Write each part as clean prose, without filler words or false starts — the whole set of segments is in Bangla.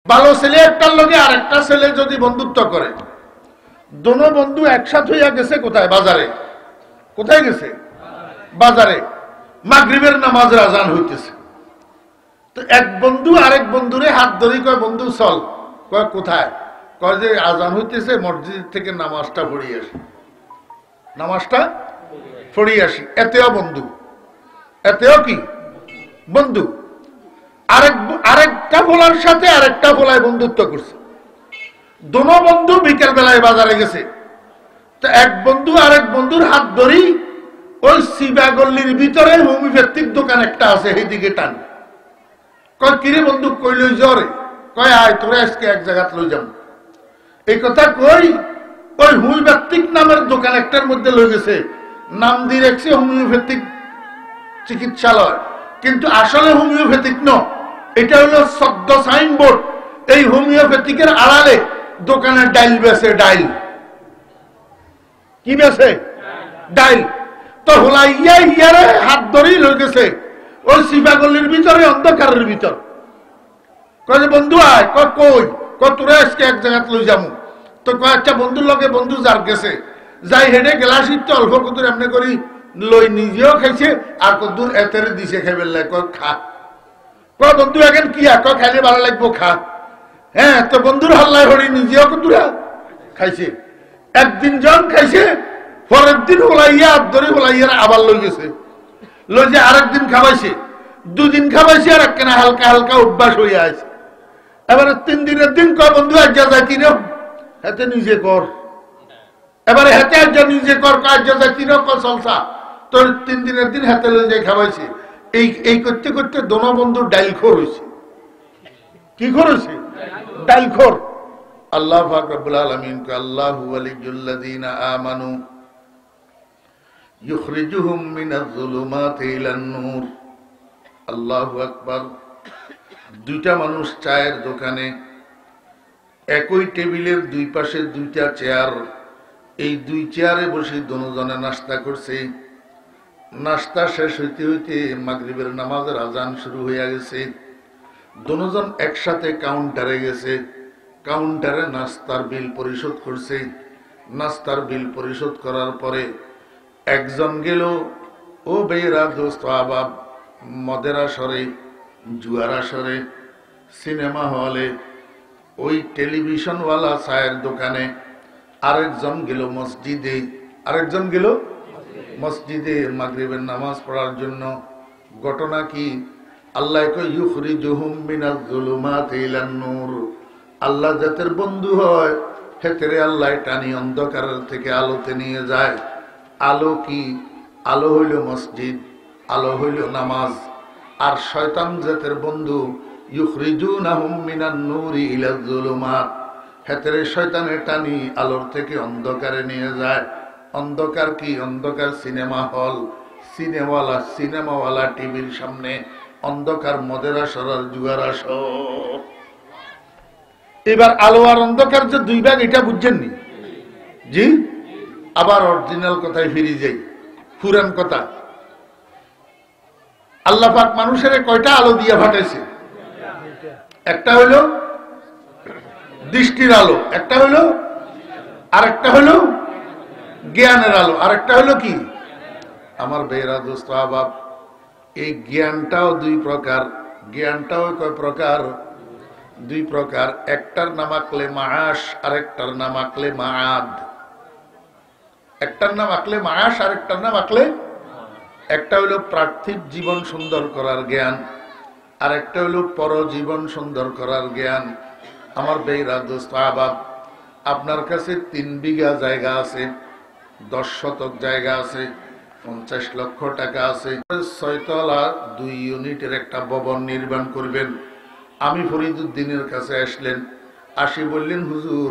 ভালো ছেলে একটার লগে আর একটা ছেলে যদি বন্ধুত্ব করে, দোনো বন্ধু একসাথে হইয়া গেছে কোথায়? বাজারে। কোথায় গেছে? বাজারে। মাগরিবের নামাজের আজান হইতেছে, তো এক বন্ধু আরেক বন্ধুরে হাত ধরে কয়, বন্ধু চল। কয় কোথায়? কয় যে আজান হইতেছে, মসজিদ থেকে নামাজটা পড়িয়ে আসি। নামাজটা পড়িয়ে আসি। এতেও বন্ধু, এতেও কি বন্ধু। আরেকটা বলার সাথে আরেকটা বলায় বন্ধুত্ব করছে। দোনো বন্ধু বিকেল বেলায় বাজারে গেছে, তো এক বন্ধু আরেক বন্ধুর হাত ধরি ওই সিবা গল্লির ভিতরে হোমিওপ্যাথিক দোকান একটা আছে, সেইদিকে টান। কয় কিরে বন্ধু, কই লই জ্বরে? কয় আয় তোরে আজকে এক জায়গাত লই যাব। এই কথা কই ওই হোমিওপ্যাথিক নামের দোকান একটার মধ্যে লই গেছে, নাম দিয়ে রাখছে হোমিওপ্যাথিক চিকিৎসালয়, কিন্তু আসলে হোমিওপ্যাথিক ন, এটা হলো সদ্য সাইনবোর্ড। এই হোমিওপ্যাথিকের আড়ালে দোকানে ডাইল বেছে। ডাইল কি বেছে? ডাইল। তো হোলাইয়া ইয়ারে হাত ধরেই লই গেছে ওই শিবাগল্লির ভিতরে, অন্ধকারের ভিতর। কয় বন্ধু আয়। কই? তোরা আজকে এক জায়গায় লই যাবো। তো কয় আচ্ছা বন্ধুর লগে বন্ধু যার গেছে যাই হেঁটে গেলাসির তো অল্প কদূর এমনি করি লই, নিজেও খাইছে আর কদূর এতের দিছে খাইবে। কয় খা। কয় বন্ধু এখন কি কয় খাইলে ভালো লাগবো, খা। হ্যাঁ, তো বন্ধুর হাল্লায় হরি নিজেও কদূরা খাইছে। একদিন জন খাইছে, পরের দিন হোলাইয়া ধরে হোলাইয়ার আবার লই গেছে। লই যে আরেকদিন খাওয়াইছে, দুদিন খাওয়াইছে, আর একখানা হালকা হালকা অভ্যাস হইয়া আছে। এবারে 3 দিনের দিন কয় বন্ধু আজ যাইতি না, হাতে নিজে কর। এবারে হাতে আজ নিজে কর, আজ যাইতি না, চলসা। তোর 3 দিনের দিন হাতে লই যাই খাওয়াইছে। এই করতে করতে দোনো বন্ধু ডাইল খোর হয়েছে। কি খোর হয়েছে? ডাইল খোর। আল্লাহ পাক রব্বুল আলামিন কে আল্লাহু ওয়ালিয়ুল্লাযিনা আমানু ইউখরিজুহুম মিনাজ যুলুমাতি ইলান নূর। আল্লাহু আকবার। দুইটা মানুষ চায়ের দোকানে, একই টেবিলের দুই পাশে দুইটা চেয়ার, এই দুই চেয়ারে বসে দুজনে নাস্তা করছে। নাস্তা শেষ হইতে হইতে মাগরিবের নামাজের আজান শুরু হইয়া গেছে। দুজন একসাথে কাউন্টারে গেছে, কাউন্টারে নাস্তার বিল পরিশোধ করছে। নাস্তার বিল পরিশোধ করার পরে একজন গেল, ও বেরা দোস্ত আবাব, মদের আসরে, জুয়ার আসরে, সিনেমা হলে, ওই টেলিভিশনওয়ালা চায়ের দোকানে। আরেকজন গেল মসজিদে, আরেকজন গেল মসজিদে মাগরিবের নামাজ পড়ার জন্য। ঘটনা কি? আল্লাহ কয় ইউখরিজুহুম মিনাজ যুলুমাতি ইলান নূর। আল্লাহ যাদের বন্ধু হয় হেতেরে আল্লাহ টানি অন্ধকারের থেকে আলোতে নিয়ে যায়। আলো কি? আলো হইল মসজিদ, আলো হইল নামাজ। আর শয়তান জাতের বন্ধু ইউখরিজুনাহুম মিনান নূরি ইলাজ যুলুমাত। হেতেরে শয়তানের টানি আলোর থেকে অন্ধকারে নিয়ে যায়। অন্ধকার কি? অন্ধকার সিনেমা হল, সিনেমাওয়ালা টিভির সামনে, অন্ধকার মদের আসর আর জুয়ার আসর। এবার আলো আর অন্ধকার যে দুই ভাগ, এটা বুঝছেননি? জি। আবার অরিজিনাল কথায় ফিরে যাই, পুরান কথা। আল্লাহ পাক মানুষের কয়টা আলো দিয়া ফাটাইছে? একটা হইল দৃষ্টির আলো, একটা হইল, আরেকটা হইল জ্ঞানের আলো, আরেকটা হইল কি? আমার বেরা দোস্ত আবাব, এই জ্ঞানটাও দুই প্রকার। জ্ঞানটাও কয় প্রকার? 2 প্রকার। একটার নাম আকলে মাআশ, আরেকটার নাম আকলে মাআদ। একটার নাম আকলে মাআশ, আরেকটার নাম আকলে। একটা হইল পার্থিব জীবন সুন্দর করার জ্ঞান, আর একটা হইল পরজীবন সুন্দর করার জ্ঞান। আমার বেরা দোস্ত আবাব, আপনার কাছে 3 বিঘা জায়গা আছে, 10 শতক জায়গা আছে, 50 লক্ষ টাকা আছে, 6 তলা 2 ইউনিটের একটা ভবন নির্মাণ করবেন। আমি ফরিদুদ্দিনের কাছে আসলেন, আসি বললেন, হুজুর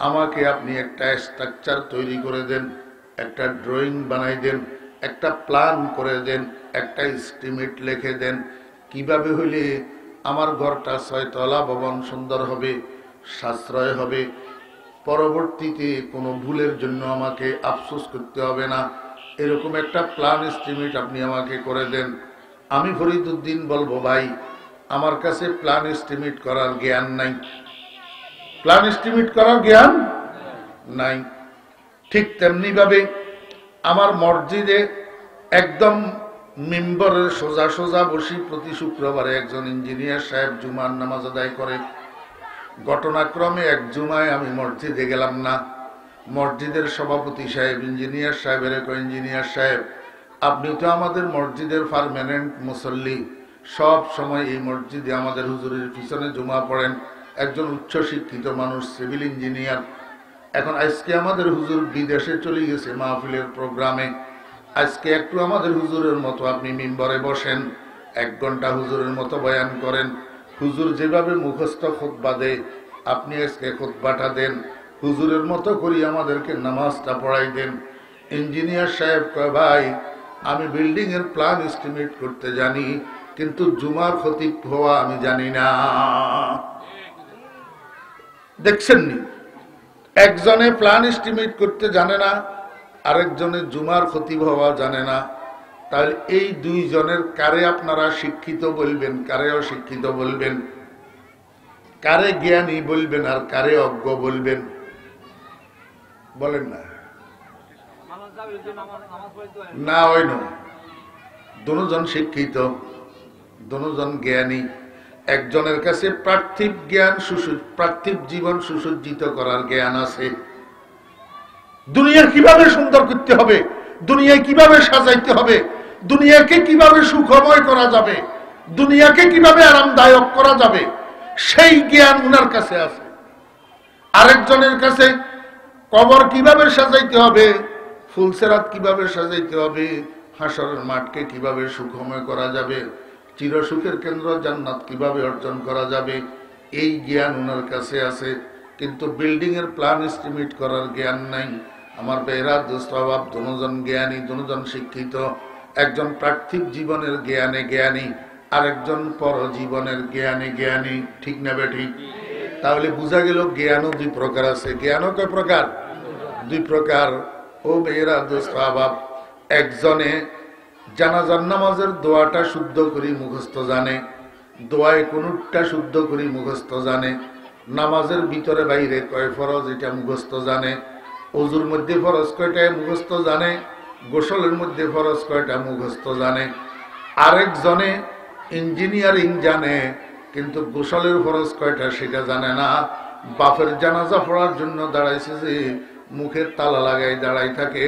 আমাকে আপনি একটা স্ট্রাকচার তৈরি করে দেন, একটা ড্রয়িং বানাই দেন, একটা প্ল্যান করে দেন, একটা এস্টিমেট লিখে দেন, কিভাবে হইলে আমার ঘরটা 6 তলা ভবন সুন্দর হবে, সাশ্রয় হবে, পরবর্তীতে কোনো ভুলের জন্য আমাকে আফসোস করতে হবে না, এরকম একটা প্ল্যান এস্টিমেট আপনি আমাকে করে দেন। আমি ফরিদুদ্দিন বলবো, ভাই আমার কাছে প্ল্যান এস্টিমেট করার জ্ঞান নাই। প্ল্যান এস্টিমেট করার জ্ঞান নাই। ঠিক তেমনি ভাবে আমার মসজিদে একদম মিম্বরের সোজা সোজা বসি প্রতি শুক্রবারে একজন ইঞ্জিনিয়ার সাহেব জুমার নামাজ আদায় করে। ঘটনাক্রমে এক জুমায় আমি মসজিদে গেলাম না। মসজিদের সভাপতি সাহেব ইঞ্জিনিয়ার সাহেবের ইঞ্জিনিয়ার সাহেব, আপনি তো আমাদের মসজিদের পার্মানেন্ট মুসল্লি, সব সময় এই মসজিদে আমাদের হুজুরের পিছনে জুমা পড়েন, একজন উচ্চ শিক্ষিত মানুষ, সিভিল ইঞ্জিনিয়ার। এখন আজকে আমাদের হুজুর বিদেশে চলে গেছে মাহফিলের প্রোগ্রামে, আজকে একটু আমাদের হুজুরের মতো আপনি মিম্বরে বসেন, 1 ঘন্টা হুজুরের মতো বয়ান করেন। হুজুর যেভাবে মুখস্থ খুতবা দেয় আপনি আজকে খুতবাটা দেন, হুজুরের মতো করি আমাদেরকে নামাজটা পড়াই দেন। ইঞ্জিনিয়ার সাহেব কয়, ভাই আমি বিল্ডিং এর প্ল্যান এস্টিমেট করতে জানি, কিন্তু জুমার খতিব হওয়া আমি জানি না। দেখছেন নি, একজনে প্ল্যান এস্টিমেট করতে জানে না, আরেকজনে জুমার খতিব হওয়া জানে না। তাহলে এই 2 জনের কারে আপনারা শিক্ষিত বলবেন, কারে অশিক্ষিত বলবেন, কারে জ্ঞানী বলবেন আর কারে অজ্ঞ বলবেন? বলেন না। না ওই নয়, দুজন শিক্ষিত, দুজন জ্ঞানী। একজনের কাছে পার্থিব জ্ঞান, পার্থিব জীবন সুসজ্জিত করার জ্ঞান আছে, দুনিয়া কিভাবে সুন্দর করতে হবে, দুনিয়ায় কিভাবে সাজাইতে হবে, দুনিয়াকে কিভাবে সুখময় করা যাবে, দুনিয়াকে কিভাবে আরামদায়ক করা যাবে, সেই জ্ঞান উনার কাছে আছে। আরেকজনের কাছে কবর কিভাবে সাজাইতে হবে, ফুলসেরাত কিভাবে সাজাইতে হবে, হাসরের মাঠকে কিভাবে সুখময় করা যাবে, চিরসুখের কেন্দ্র জান্নাত কিভাবে অর্জন করা যাবে, এই জ্ঞান উনার কাছে আছে। কিন্তু বিল্ডিং এর প্ল্যান এস্টিমেট করার জ্ঞান নাই। আমার বেহরা দুস্বভাব, দুজন জ্ঞানী, দুজন শিক্ষিত। একজন পার্থিব জীবনের জ্ঞানে জ্ঞানী, আরেকজন পরজীবনের জ্ঞানে জ্ঞানী। ঠিক না বেঠিক? তাহলে বোঝা গেল জ্ঞানও 2 প্রকার আছে। জ্ঞানও কয় প্রকার? 2 প্রকার। ও বেহরা দুস্বভাব, একজনে জানাজার নামাজের দোয়াটা শুদ্ধ করে মুখস্থ জানে, দোয়ায় কুনুতটা শুদ্ধ করে মুখস্থ জানে, নামাজের ভিতরে বাইরে কয় ফরজ এটা মুখস্থ জানে, ওজুর মধ্যে ফরজ কয়টা মুখস্থ জানে, গোসলের মধ্যে ফরজ কয়টা মুখস্থ জানে। আরেকজনে ইঞ্জিনিয়ারিং জানে, কিন্তু গোসলের ফরজ কয়টা সেটা জানে না। বাপের জানাজা পড়ার জন্য দাঁড়াইছে যে মুখের তালা লাগাই দাঁড়াই থাকে,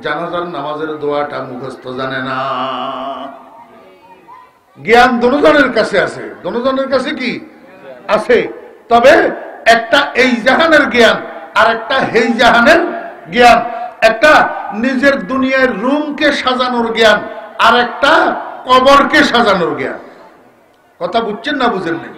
জানাজার নামাজের দোয়াটা মুখস্থ জানে না। জ্ঞান দুজনের কাছে আছে, দুজনের কাছে কি আছে? তবে একটা এই জাহানের জ্ঞান আর একটা এই জাহানের জ্ঞান, একটা নিজের দুনিয়ার রুমকে সাজানোর জ্ঞান আর একটা কবরকে সাজানোর জ্ঞান। কথা বুঝছেন না বুঝেন নাই?